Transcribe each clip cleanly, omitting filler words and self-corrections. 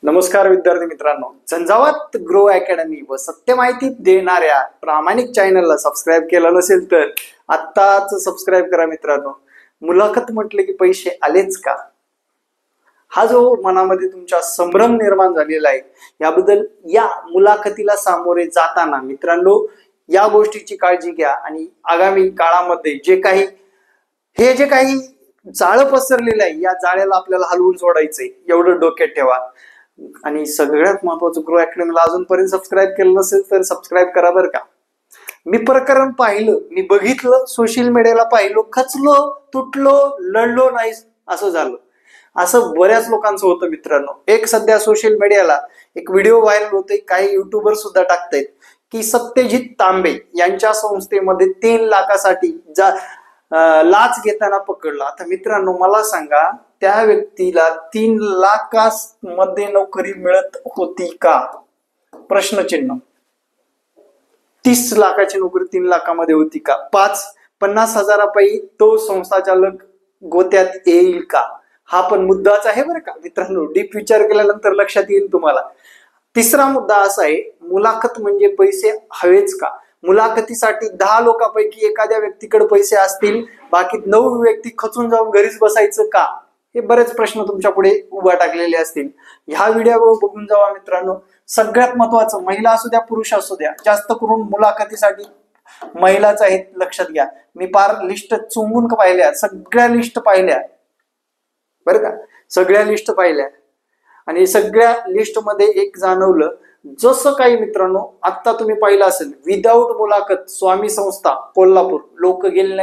नमस्कार विद्यार्थी मित्रांनो, झंझावात ग्रो अकॅडमी व सत्य माहिती देणाऱ्या प्रामाणिक चॅनलला सबस्क्राईब केलं नसेल तर आत्ताच सबस्क्राईब करा मित्रांनो। मुलाखत म्हटले की पैसे आलेच का, हा जो मनामध्ये तुमचा संभ्रम निर्माण झालेला आहे, याबद्दल या मुलाखतीला सामोरे जाताना मित्रांनो या गोष्टीची काळजी घ्या आणि आगामी काळामध्ये जे काही जाळं पसरलेलं आहे या जाळ्याला आपल्याला हलवून सोडायचंय, एवढं डोक्यात ठेवा। आणि सगळ्यात महत्वाचं, ग्रो अकॅडमीला अजूनपर्यंत सबस्क्राईब केलं नसेल तर सबस्क्राईब करा बरं का। मी प्रकरण पाहिलं, मी बघितलं, सोशल मीडियाला पाहिलं, खचलो, तुटलो, लढलो नाही असं झालं। असं बऱ्याच लोकांचं होतं मित्रांनो। एक सध्या सोशल मीडियाला एक व्हिडिओ व्हायरल होते, काही युट्यूबर सुद्धा टाकतायत की सत्यजित तांबे यांच्या संस्थेमध्ये 3 लाखासाठी लाच घेताना पकडला। आता मित्रांनो मला सांगा, त्या व्यक्तीला 3 लाखांमध्ये नोकरी मिळत होती का? प्रश्नचिन्ह। 30 लाखाची नोकरी 3 लाखामध्ये होती का? 50 हजारापायी तो संस्था चालक गोत्यात येईल का? हा पण मुद्दाच आहे बरं का मित्रांनो। डीप विचार केल्यानंतर लक्षात येईल तुम्हाला। तिसरा मुद्दा असा आहे, मुलाखत म्हणजे पैसे हवेच का? मुलाखतीसाठी 10 लोकांपैकी एखाद्या व्यक्तीकडे पैसे असतील, बाकी 9 व्यक्ती खचून जाऊन घरीच बसायचं का? हे बरेच प्रश्न तुमच्या पुढे उभा टाकलेले असतील। ह्या व्हिडिओ बघून जावा मित्रांनो। सगळ्यात महत्वाचं, महिला असू द्या पुरुष असू द्या, जास्त करून मुलाखतीसाठी महिलाच आहेत, लक्षात घ्या। मी पार लिस्ट चुंबून पाहिल्या, सगळ्या लिस्ट पाहिल्या बरं का, सगळ्या लिस्ट पाहिल्या। आणि सगळ्या लिस्ट मध्ये एक जाणवलं, जसं काही मित्रांनो आता तुम्ही पाहिलं असेल, विदाऊट मुलाखत स्वामी संस्था कोल्हापूर, लोक गेले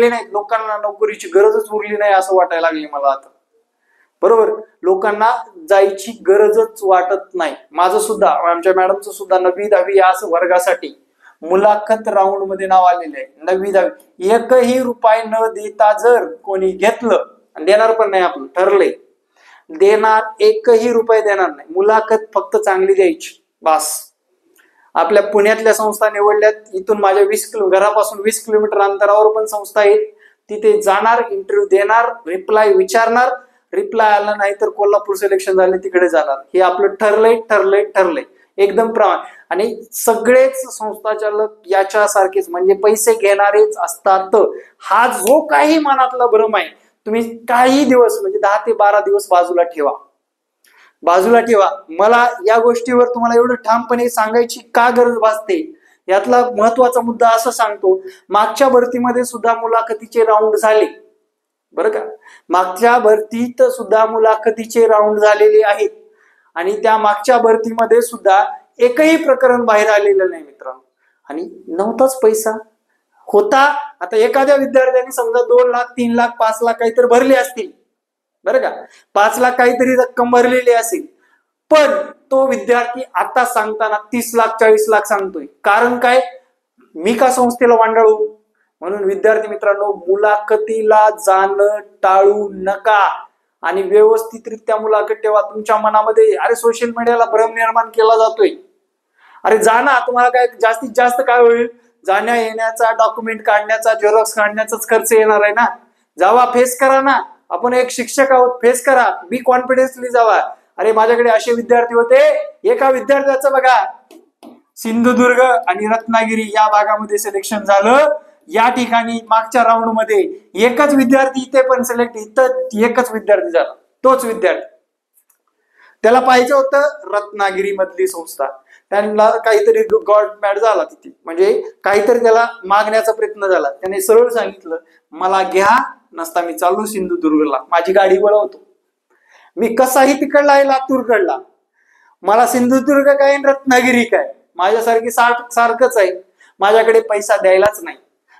नाहीत, लोकांना नोकरीची गरजच उरली नाही असं वाटायला लागली मला आता। बरोबर, लोकांना जायची गरजच वाटत नाही। माझं सुद्धा, आमच्या मॅडमचं सुद्धा 9वी 10वी या वर्गासाठी मुलाखत राऊंड मध्ये नाव आलेलं आहे। 9वी 10वी एकही रुपये न देता जर कोणी घेतलं, आणि देणार पण नाही, आपलं ठरलंय देणार, एकही रुपये देणार नाही, मुलाखत फक्त चांगली द्यायची बस। आपल्या पुण्यातल्या संस्था निवडल्यात, इथून माझ्या घरापासून 20 किलोमीटर अंतरावर पण संस्था आहेत, तिथे जाणार, इंटरव्ह्यू देणार, रिप्लाय विचारणार, रिप्लाय आला नाही तर कोल्हापूर सिलेक्शन झाले तिकडे जाणार। हे आपलं ठरलंय एकदम प्रमाण। आणि सगळेच संस्था चालक याच्यासारखेच, म्हणजे पैसे घेणारेच असतात। हा जो काही मनातला भ्रम आहे, तुम्ही काही दिवस म्हणजे 10 ते 12 दिवस बाजूला ठेवा। मला या गोष्टीवर तुम्हाला एवढं ठामपणे सांगायची का गरज भासते, यातला महत्वाचा मुद्दा असं सांगतो, मागच्या भरतीमध्ये सुद्धा मुलाखतीचे राऊंड झाले बरं का, मागच्या भरतीत सुद्धा मुलाखतीचे राऊंड झालेले आहेत। आणि त्या मागच्या भरतीमध्ये सुद्धा एकही प्रकरण बाहेर आलेलं नाही मित्रांनो, आणि नव्हताच पैसा होता। आता एखाद्या विद्यार्थ्यांनी समजा 2 लाख 3 लाख 5 लाख काहीतरी भरले असतील बरं का, 5 लाख काहीतरी रक्कम भरलेली असेल, पण तो विद्यार्थी आता सांगताना 30 लाख 40 लाख सांगतोय। कारण काय? मी का संस्थेला वांडाळू? म्हणून विद्यार्थी मित्रांनो, मुलाखतीला जाणं टाळू नका आणि व्यवस्थितरित्या मुलाखत ठेवा। तुमच्या मनामध्ये अरे सोशल मीडियाला भ्रम निर्माण केला जातोय, अरे जाना, तुम्हाला काय जास्तीत जास्त काय होईल, जाण्या येण्याचा, डॉक्युमेंट काढण्याचा, झेरॉक्स काढण्याचाच खर्च येणार आहे ना। जावा, फेस करा ना, आपण एक शिक्षक आहोत, फेस करा, बी कॉन्फिडेंटली जावा। अरे माझ्याकडे असे विद्यार्थी होते, एका विद्यार्थ्याचं बघा सिंधुदुर्ग आणि रत्नागिरी या भागामध्ये सिलेक्शन झालं, या ठिकाणी मागच्या राऊंड मध्ये एकच विद्यार्थी, इथे पण सिलेक्ट, इथं एकच विद्यार्थी झाला, तोच विद्यार्थी। त्याला पाहिजे होतं रत्नागिरी मधली संस्था, त्यांना काहीतरी गॉड मॅड झाला तिथे, म्हणजे काहीतरी त्याला मागण्याचा प्रयत्न झाला। त्याने सरळ सांगितलं, मला घ्या, नसता मी चालू सिंधुदुर्गला, माझी गाडी वळवतो, मी कसाही तिकडला आहे, लातूरकडला, मला सिंधुदुर्ग काय रत्नागिरी काय, माझ्यासारखी सारखंच आहे, माझ्याकडे पैसा द्यायलाच नाही।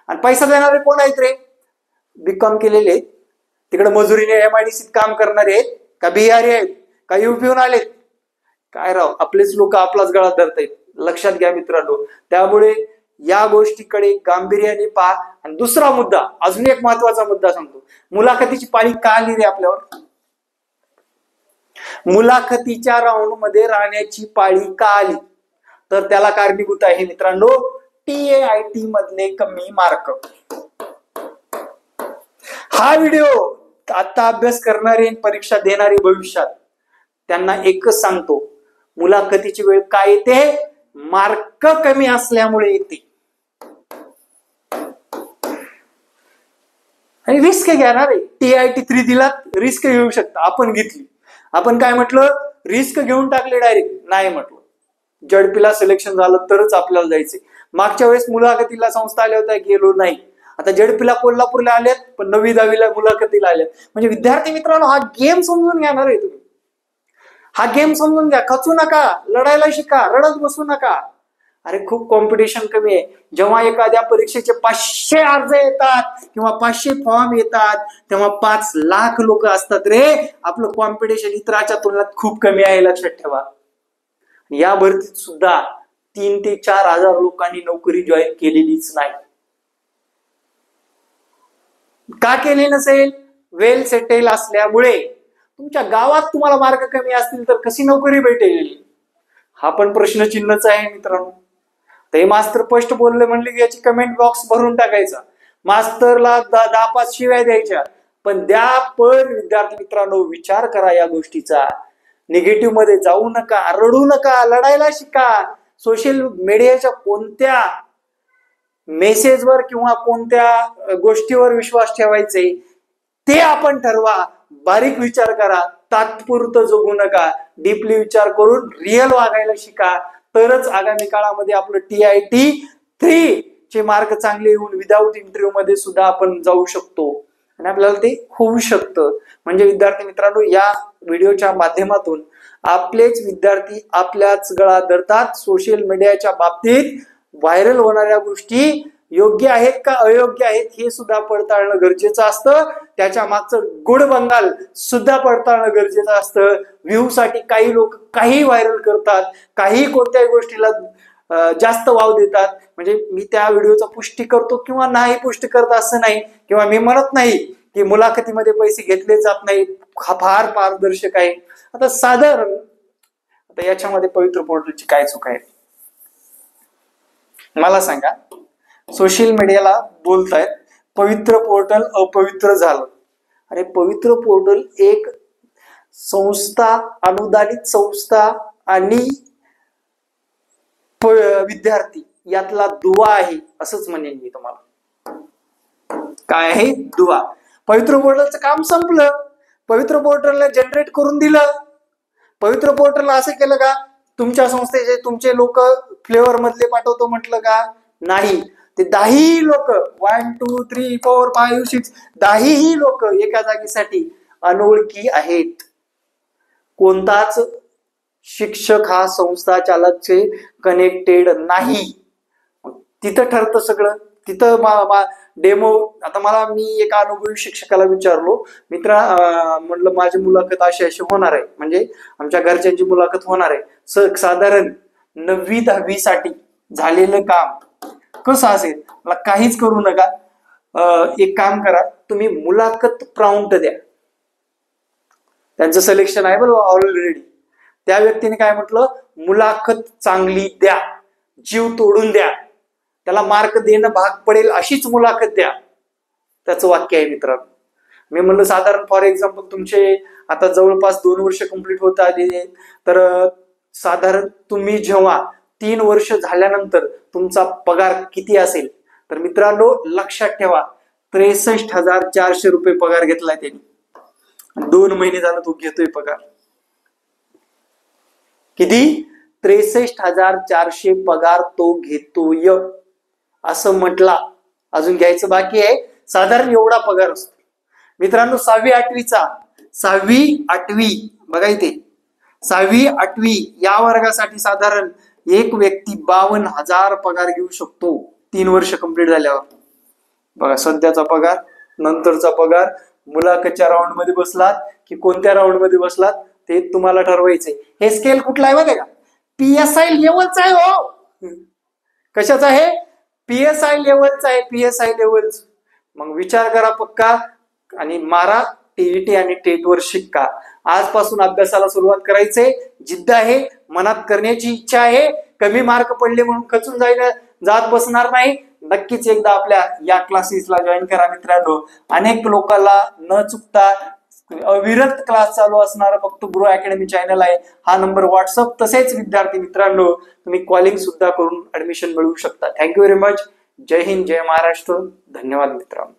आणि पैसा देणारे कोण आहेत रे? बीकॉम केलेले आहेत, तिकडे मजुरीने MIDCत काम करणारे आहेत का, बिहारी आहेत का, UPहून आलेत काय? राव, आपलेच लोक आपलाच गळा धरतायत, लक्षात घ्या मित्रांनो। त्यामुळे या गोष्टीकडे गांभीर्याने पहा। आणि दुसरा मुद्दा, अजून एक महत्वाचा मुद्दा सांगतो, मुलाखतीची पाळी का आली रे आपल्यावर? मुलाखतीच्या राऊंड मध्ये राहण्याची पाळी का आली? तर त्याला कारणीभूत आहे मित्रांनो, TAIT मधले कमी मार्क। हा व्हिडिओ आता अभ्यास करणारे, परीक्षा देणारे भविष्यात त्यांना एकच सांगतो, मुलाखतीची वेळ काय येते? मार्क कमी असल्यामुळे येते. आणि रिस्क घेणार आहे. TIT 3 दिला, रिस्क घेऊ शकता. आपण घेतली. आपण काय म्हटलं? रिस्क घेऊन टाकले डायरेक्ट. नाही म्हटलं, जडपीला सिलेक्शन झालं तरच आपल्याला जायचे. मागच्या वेळेस मुलाखतीला संस्था आल्या होत्या, गेलो नाही. आता जडपीला कोल्हापूरला आलेत, पण 9वी 10वीला मुलाखतीला आलेत. म्हणजे विद्यार्थी मित्रांनो, हा गेम समजून घेणार आहे तुम्ही. हा गेम समजून घ्या. खचू नका, लढायला शिका, रडत बसू नका. अरे खूप कॉम्पिटिशन कमी आहे. जेव्हा एखाद्या परीक्षेचे 500 अर्ज येतात किंवा 500 फॉर्म येतात, तेव्हा 5 लाख लोक असतात रे. आपलं कॉम्पिटिशन इतरांच्या तुलनेत खूप कमी आहे, लक्षात ठेवा. या भरतीत सुद्धा 3 ते 4 हजार लोकांनी नोकरी जॉईन केलेलीच नाही. का केली नसेल? वेल सेटेल असल्यामुळे. तुमच्या गावात तुम्हाला मार्क कमी असतील तर कशी नोकरी भेटेल? हा पण प्रश्नचिन्हच आहे मित्रांनो. ते मास्तर स्पष्ट बोलले म्हणले की याची कमेंट बॉक्स भरून टाकायचा. मास्तरला 10-5 शिव्या द्यायच्या, पण द्या. पण विद्यार्थी मित्रांनो, विचार करा या गोष्टीचा. निगेटिव्ह मध्ये जाऊ नका, रडू नका, लढायला शिका. सोशल मीडियाच्या कोणत्या मेसेजवर किंवा कोणत्या गोष्टीवर विश्वास ठेवायचे ते आपण ठरवा. बारीक विचार करा, तात्पुरतं जगू नका. डीपली विचार करून रिअल वागायला शिका. तरच आगामी काळामध्ये आपलं TIT 3 चे मार्क चांगले येऊन विदाऊट इंटरव्ह्यू मध्ये सुद्धा आपण जाऊ शकतो आणि आपल्याला ते होऊ शकतं. म्हणजे विद्यार्थी मित्रांनो, या व्हिडिओच्या माध्यमातून आपलेच विद्यार्थी आपल्याच गळा धरतात. सोशल मीडियाच्या बाबतीत व्हायरल होणाऱ्या गोष्टी योग्य आहेत का अयोग्य आहेत हे सुद्धा पडताळणं गरजेचं असतं. त्याच्या मागचं गुड बंगाल सुद्धा पडताळणं गरजेचं असतं. व्ह्यू साठी काही लोक काही व्हायरल करतात, काही कोणत्याही गोष्टीला जास्त वाव देतात. म्हणजे मी त्या व्हिडिओचा पुष्टी करतो किंवा नाही पुष्टी करत असं नाही, किंवा मी म्हणत नाही की मुलाखतीमध्ये पैसे घेतले जात नाही. हा फार पारदर्शक आहे. आता साधारण आता याच्यामध्ये पवित्र पोर्टलची काय चूक आहे मला सांगा. सोशल मीडियाला बोलतायत पवित्र पोर्टल अपवित्र झालं. अरे पवित्र पोर्टल एक संस्था, अनुदानित संस्था आणि विद्यार्थी यातला दुवा आहे, असंच म्हणेन मी तुम्हाला. काय आहे? दुवा. पवित्र पोर्टलचं काम संपलं. पवित्र पोर्टलला जनरेट करून दिलं. पवित्र पोर्टलला असं केलं का तुमच्या संस्थेचे तुमचे लोक फ्लेवर मधले पाठवतो म्हटलं का? नाही. ते 10 लोक 1 2 3 4 5 6 10 लोक एका जागेसाठी अनोळखी आहेत. कोणताच शिक्षक हा संस्था चालकचे कनेक्टेड नाही. तिथं ठरतं सगळं. तिथं डेमो. आता मी एका अनुभवी शिक्षकाला विचारलो, मित्रा म्हटलं माझी मुलाखत अशी होणार आहे, म्हणजे आमच्या घरच्यांची मुलाखत होणार आहे. साधारण 9वी 10वी साठी झालेलं काम कसं असेल? मला काहीच करू नका. एक काम करा, तुम्ही मुलाखत प्राउंट द्या. त्यांचं सिलेक्शन आहे बरं ऑलरेडी. त्या व्यक्तीने काय म्हटलं? मुलाखत चांगली द्या, जीव तोडून द्या, त्याला मार्क देणं भाग पडेल अशीच मुलाखत द्या. त्याचं वाक्य आहे मित्रांनो. मी म्हणलं साधारण फॉर एक्झाम्पल तुमचे आता जवळपास 2 वर्ष कंप्लीट होत आले, तर साधारण तुम्ही जेव्हा 3 वर्ष झाल्यानंतर तुमचा पगार किती असेल? तर मित्रांनो लक्षात ठेवा, 63,400 रुपये पगार घेतलाय त्यांनी. 2 महिने झालं तो घेतोय पगार. किती? 63,400 पगार तो घेतोय असं म्हटला. अजून घ्यायचं बाकी आहे. साधारण एवढा पगार असतो मित्रांनो. 6वी 8वी बघा इथे 6वी 8वी या वर्गासाठी साधारण एक व्यक्ती 52,000 पगार घेऊ शकतो 3 वर्ष कंप्लीट झाल्यावर. बघा सध्याचा पगार, नंतरचा पगार, मुलाखतच्या राऊंड मध्ये बसलात की कोणत्या राऊंड मध्ये बसलात ते तुम्हाला ठरवायचंय. हे स्केल कुठला आहे माहिती का? PSI लेवलचा आहे. हो, कशाचा आहे? PSI लेवलचा आहे. PSI लेवलच. मग विचार करा पक्का आणि मारा TET आणि टेट वर शिक्का. आजपासून अभ्यासाला सुरुवात करायचंय. जिद्द आहे, मनात करण्याची इच्छा आहे. कमी मार्क पडले म्हणून खचून जात बसणार नाही. नक्कीच एकदा आपल्या या क्लासेसला जॉईन करा मित्रांनो. अनेक लोकांना न चुकता अविरत क्लास चालू असणारा फक्त ब्रो अकॅडमी चॅनल आहे. हा नंबर व्हॉट्सअप, तसेच विद्यार्थी मित्रांनो तुम्ही कॉलिंग सुद्धा करून ऍडमिशन मिळवू शकता. Thank you very much. जय हिंद, जय महाराष्ट्र. धन्यवाद मित्रांनो.